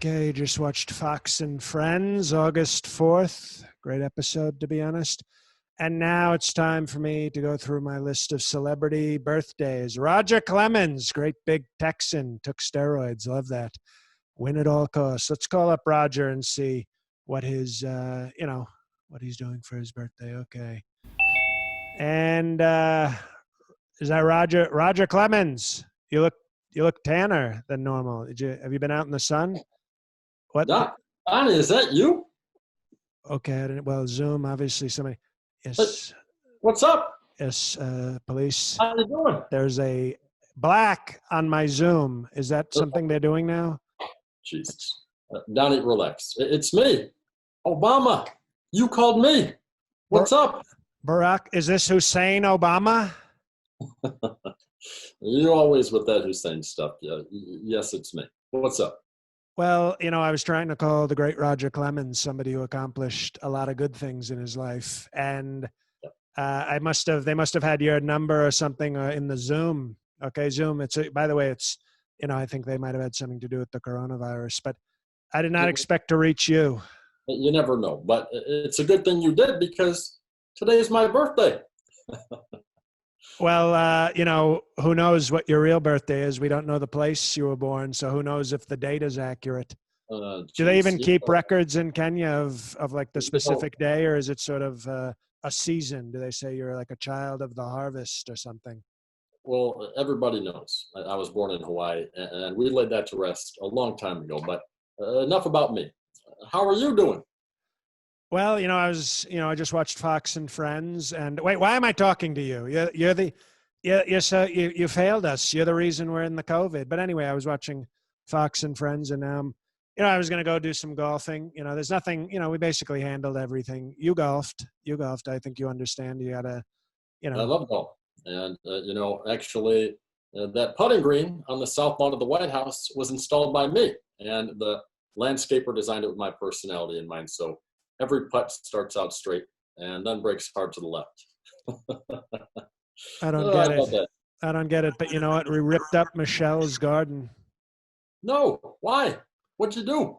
Okay, just watched Fox and Friends, August 4th. Great episode, to be honest. And now it's time for me to go through my list of celebrity birthdays. Roger Clemens, great big Texan, took steroids. Love that. Win at all costs. Let's call up Roger and see what his, what he's doing for his birthday. Okay. And is that Roger? Roger Clemens. You look tanner than normal. Have you been out in the sun? What? Doc, Donnie, is that you? Okay, I didn't, well, Zoom, obviously somebody. Hey, Yes, what's up? yes, police. How you doing? There's a black on my Zoom. Is that Oh, something they're doing now? Jesus. Donnie, relax. It's me. Obama. You called me. What's up? Barack, is this Hussein Obama? You always with that Hussein stuff. Yeah. Yes, it's me. What's up? Well, I was trying to call the great Roger Clemens, somebody who accomplished a lot of good things in his life. And they must have had your number or something in the Zoom. Okay, Zoom. By the way, I think they might have had something to do with the coronavirus, but I did not expect to reach you. You never know, but it's a good thing you did because today is my birthday. Well, who knows what your real birthday is? We don't know the place you were born, so who knows if the date is accurate? Do they even keep records in Kenya of like the specific day, or is it sort of a season? Do they say you're like a child of the harvest or something? Well, everybody knows. I was born in Hawaii, and we laid that to rest a long time ago, but enough about me. How are you doing? Well, I just watched Fox and Friends, and wait, why am I talking to you? You failed us. You're the reason we're in the COVID. But anyway, I was watching Fox and Friends, and I was going to go do some golfing. There's nothing. We basically handled everything. You golfed. I think you understand. You gotta. I love golf, and actually, that putting green on the south lawn of the White House was installed by me, and the landscaper designed it with my personality in mind. So every putt starts out straight and then breaks hard to the left. I don't get it. I don't get it. But you know what? We ripped up Michelle's garden. No, why? What'd you do?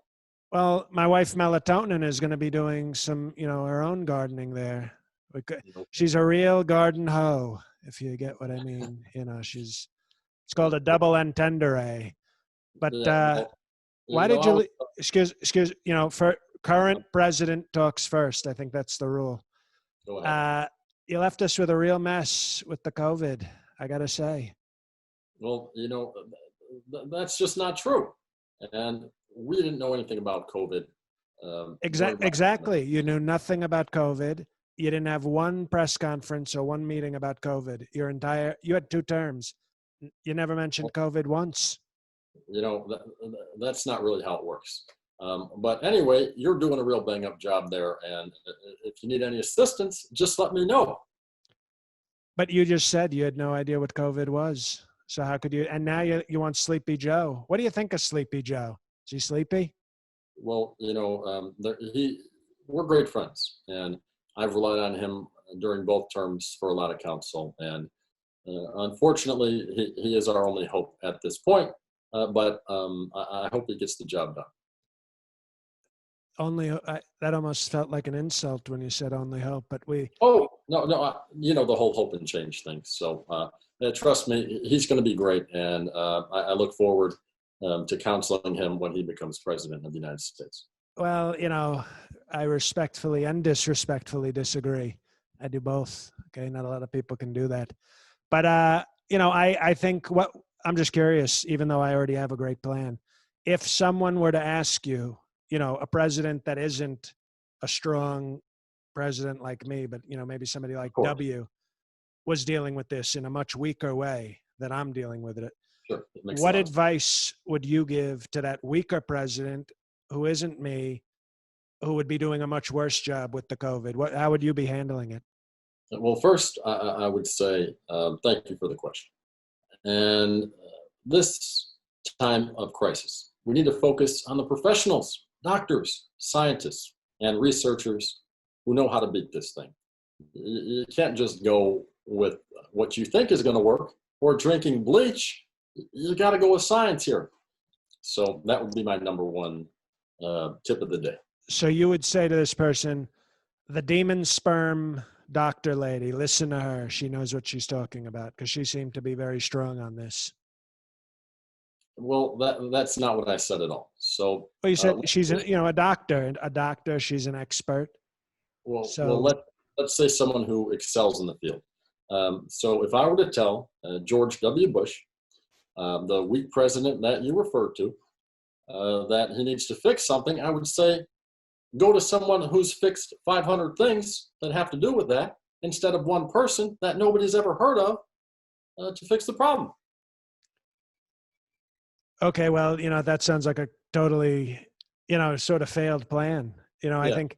Well, my wife Melatonin is going to be doing some, her own gardening there. She's a real garden hoe, if you get what I mean. It's called a double entendre. But why did you? Excuse. For current president talks first. I think that's the rule. You left us with a real mess with the COVID, I got to say. Well, that's just not true. And we didn't know anything about COVID. Exactly. You knew nothing about COVID. You didn't have one press conference or one meeting about COVID. You had 2 terms. You never mentioned COVID once. That's not really how it works. But anyway, you're doing a real bang-up job there, and if you need any assistance, just let me know. But you just said you had no idea what COVID was. So how could you? And now you want Sleepy Joe. What do you think of Sleepy Joe? Is he sleepy? Well, we're great friends, and I've relied on him during both terms for a lot of counsel. And unfortunately, he is our only hope at this point. But I hope he gets the job done. That almost felt like an insult when you said only hope, but Oh, no, the whole hope and change thing. So trust me, he's going to be great. And I look forward to counseling him when he becomes president of the United States. Well, I respectfully and disrespectfully disagree. I do both. Okay. Not a lot of people can do that. But, I think I'm just curious, even though I already have a great plan, if someone were to ask you, a president that isn't a strong president like me, but, maybe somebody like W was dealing with this in a much weaker way than I'm dealing with it. Sure. What advice would you give to that weaker president who isn't me, who would be doing a much worse job with the COVID? How would you be handling it? Well, first, I would say thank you for the question. And this time of crisis, we need to focus on the professionals, doctors, scientists, and researchers who know how to beat this thing. You can't just go with what you think is going to work or drinking bleach. You got to go with science here. So that would be my number one tip of the day. So you would say to this person, the demon sperm doctor lady, listen to her. She knows what she's talking about, because she seemed to be very strong on this. Well, that's not what I said at all. So, Well, you said she's a doctor. A doctor. She's an expert. Let's say someone who excels in the field. So if I were to tell George W. Bush, the weak president that you referred to, that he needs to fix something, I would say, go to someone who's fixed 500 things that have to do with that, instead of one person that nobody's ever heard of to fix the problem. Okay, well, that sounds like a totally, sort of failed plan. I think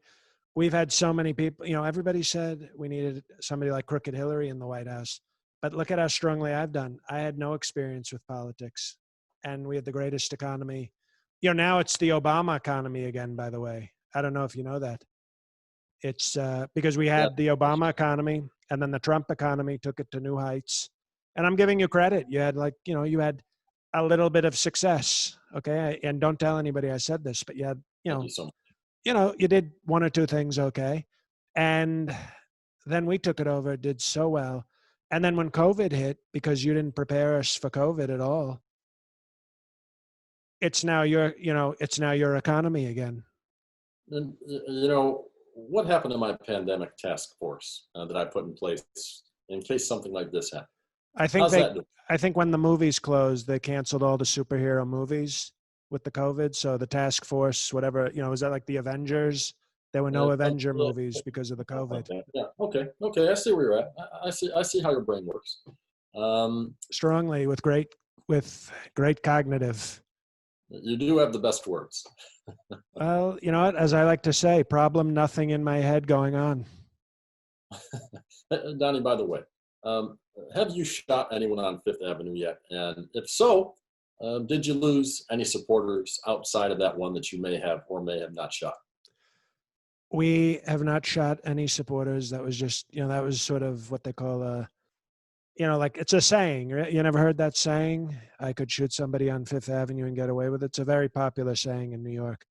we've had so many people, everybody said we needed somebody like Crooked Hillary in the White House. But look at how strongly I've done. I had no experience with politics, and we had the greatest economy. Now it's the Obama economy again, by the way. I don't know if you know that. It's because we had the Obama economy, and then the Trump economy took it to new heights. And I'm giving you credit. You had you had a little bit of success. Okay. And don't tell anybody I said this, but you had, you did one or two things. Okay. And then we took it over, did so well. And then when COVID hit, because you didn't prepare us for COVID at all, it's now your economy again. And, what happened to my pandemic task force that I put in place in case something like this happened? I think when the movies closed, they canceled all the superhero movies with the COVID. So the task force, whatever, was that like the Avengers? There were no Avenger movies because of the COVID. Yeah. Okay. I see where you're at. I see how your brain works. Strongly with great cognitive. You do have the best words. Well, you know what? As I like to say, problem nothing in my head going on. Donnie, by the way, have you shot anyone on Fifth Avenue yet? And if so, did you lose any supporters outside of that one that you may have or may have not shot? We have not shot any supporters. That was just, that was sort of what they call like it's a saying, right? You never heard that saying? I could shoot somebody on Fifth Avenue and get away with it. It's a very popular saying in New York.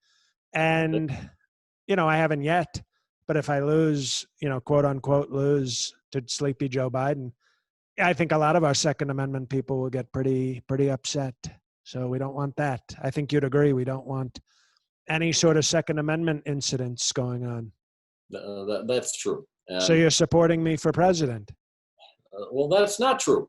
And, I haven't yet, but if I lose, quote unquote, lose to sleepy Joe Biden, I think a lot of our Second Amendment people will get pretty upset. So we don't want that. I think you'd agree. We don't want any sort of Second Amendment incidents going on. That's true. And so you're supporting me for president? Well, that's not true.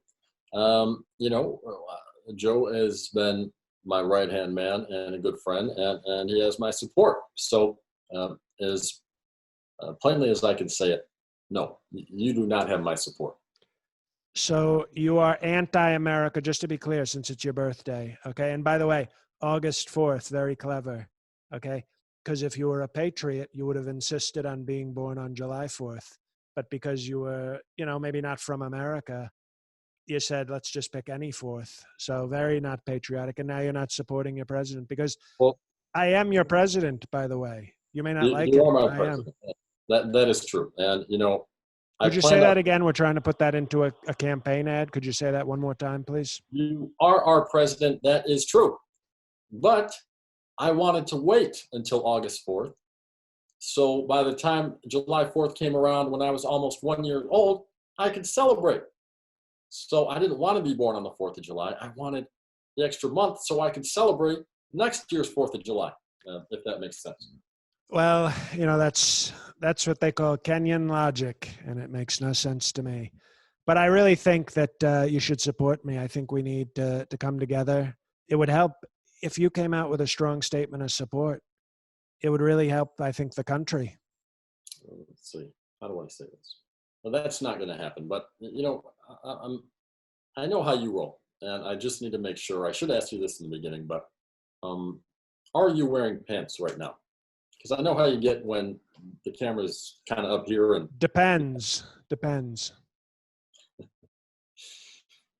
Joe has been my right-hand man and a good friend, and he has my support. So as plainly as I can say it, no, you do not have my support. So you are anti-America, just to be clear, since it's your birthday, okay? And by the way, August 4th, very clever, okay? Because if you were a patriot, you would have insisted on being born on July 4th. But because you were, maybe not from America, you said, let's just pick any 4th. So very not patriotic. And now you're not supporting your president, because I am your president, by the way. You may not like it. You are my president. That is true. And, could you say that again? We're trying to put that into a campaign ad. Could you say that one more time, please? You are our president. That is true. But I wanted to wait until August 4th. So by the time July 4th came around, when I was almost 1 year old, I could celebrate. So I didn't want to be born on the 4th of July. I wanted the extra month so I could celebrate next year's 4th of July, if that makes sense. Well, that's what they call Kenyan logic, and it makes no sense to me. But I really think that you should support me. I think we need to come together. It would help if you came out with a strong statement of support. It would really help, I think, the country. Let's see. How do I say this? Well, that's not going to happen. But, I know how you roll, and I just need to make sure. I should ask you this in the beginning, but are you wearing pants right now? Because I know how you get when the camera's kind of up here. And Depends.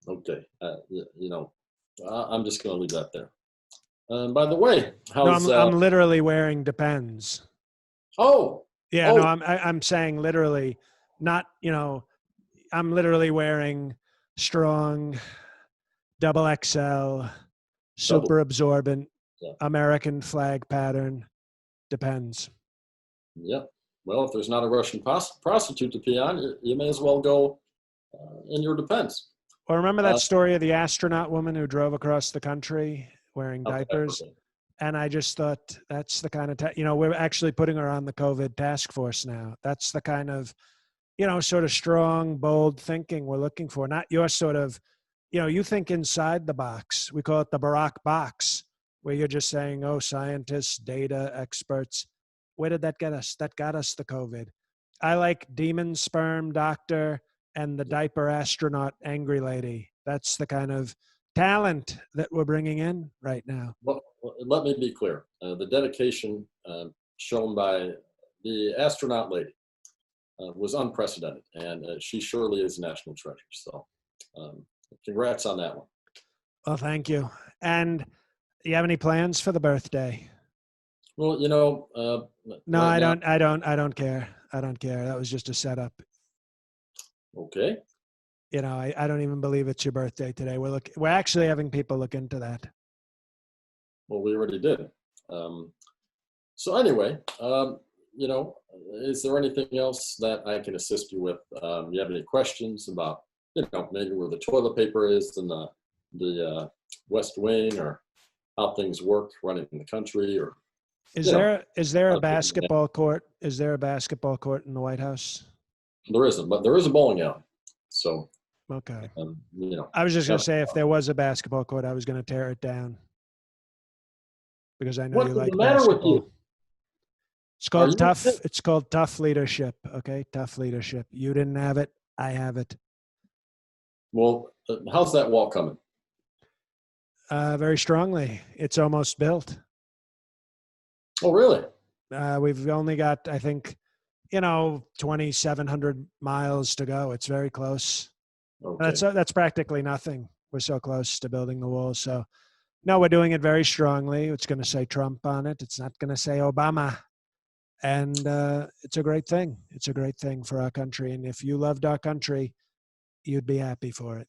Okay. I'm just going to leave that there. By the way, I'm literally wearing depends. Oh. Yeah, no, I'm saying literally, not, I'm literally wearing strong, double XL, super absorbent American flag pattern. Depends. Yep. Well, if there's not a Russian prostitute to pee on, you may as well go in your defense. Well, remember that story of the astronaut woman who drove across the country wearing diapers? And I just thought that's the kind of, we're actually putting her on the COVID task force now. That's the kind of, sort of strong, bold thinking we're looking for. Not your sort of, you think inside the box. We call it the Barack box, where you're just saying, oh, scientists, data, experts. Where did that get us? That got us the COVID. I like demon sperm doctor and the diaper astronaut angry lady. That's the kind of talent that we're bringing in right now. Well, let me be clear. The dedication shown by the astronaut lady was unprecedented, and she surely is a national treasure. So congrats on that one. Well, thank you. And do you have any plans for the birthday? Well, no, right I don't care. I don't care. That was just a setup. Okay. I don't even believe it's your birthday today. We're actually having people look into that. Well, we already did. So anyway, is there anything else that I can assist you with? You have any questions about, maybe where the toilet paper is in the West Wing, or how things work running in the country, or is there a basketball court? Is there a basketball court in the White House? There isn't, but there is a bowling alley. So okay. I was just going to say, if there was a basketball court, I was going to tear it down, because I know you like basketball. What's the matter with you? It's called tough. It's called tough leadership. Okay, tough leadership. You didn't have it. I have it. Well, how's that wall coming? Very strongly. It's almost built. Oh, really? We've only got, I think, 2,700 miles to go. It's very close. Okay. That's practically nothing. We're so close to building the wall. So, no, we're doing it very strongly. It's going to say Trump on it. It's not going to say Obama. And it's a great thing. It's a great thing for our country. And if you loved our country, you'd be happy for it.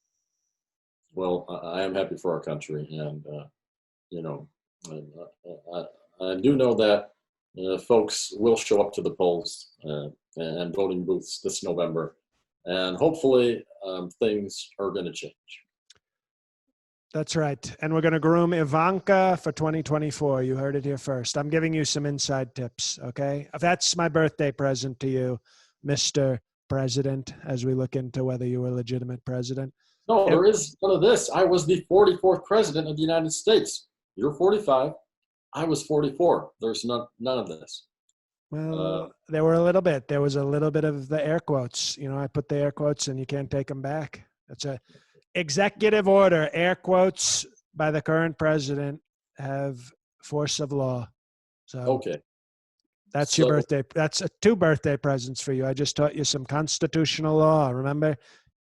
Well, I am happy for our country. And, I do know that folks will show up to the polls and voting booths this November. And hopefully things are going to change. That's right. And we're going to groom Ivanka for 2024. You heard it here first. I'm giving you some inside tips, okay? That's my birthday present to you, Mr. President, as we look into whether you were a legitimate president. No, there is none of this. I was the 44th president of the United States. You're 45. I was 44. There's none of this. Well, there were a little bit. There was a little bit of the air quotes. I put the air quotes and you can't take them back. That's a executive order. Air quotes by the current president have force of law. So okay. That's your birthday. That's 2 birthday presents for you. I just taught you some constitutional law. Remember,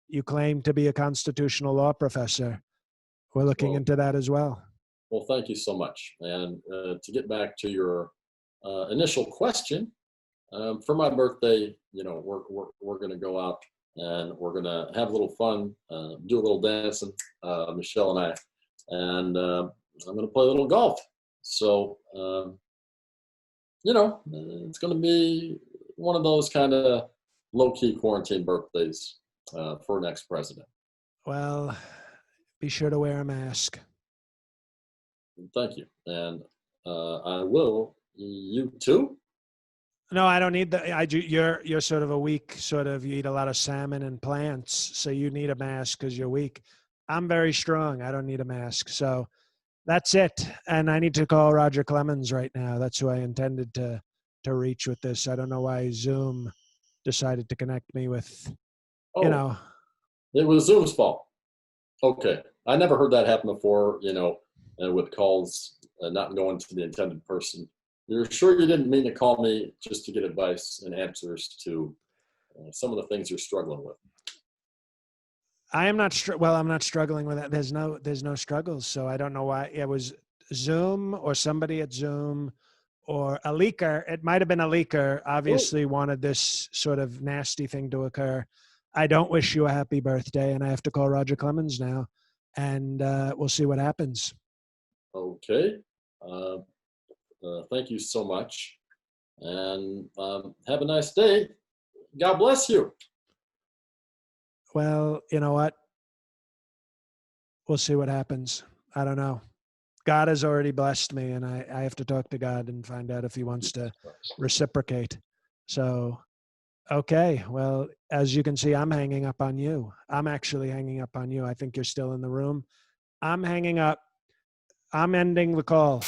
you claim to be a constitutional law professor. We're looking into that as well. Well, thank you so much. And to get back to your initial question, for my birthday, we're going to go out and we're going to have a little fun, do a little dancing, Michelle and I, and I'm going to play a little golf. So, it's going to be one of those kind of low-key quarantine birthdays for next president. Well, be sure to wear a mask. Thank you. And I will. You too? No, I don't need you're sort of a weak, you eat a lot of salmon and plants, so you need a mask because you're weak. I'm very strong. I don't need a mask. So that's it. And I need to call Roger Clemens right now. That's who I intended to reach with this. I don't know why Zoom decided to connect me with, It was Zoom's fault. Okay. I never heard that happen before, with calls not going to the intended person. You're sure you didn't mean to call me just to get advice and answers to some of the things you're struggling with? I'm not I'm not struggling with that. There's no struggles. So I don't know why it was Zoom or somebody at Zoom or a leaker. It might've been a leaker, obviously wanted this sort of nasty thing to occur. I don't wish you a happy birthday, and I have to call Roger Clemens now, and we'll see what happens. Okay. Thank you so much. And have a nice day. God bless you. Well, you know what? We'll see what happens. I don't know. God has already blessed me, and I have to talk to God and find out if he wants to reciprocate. So, okay. Well, as you can see, I'm hanging up on you. I'm actually hanging up on you. I think you're still in the room. I'm hanging up. I'm ending the call.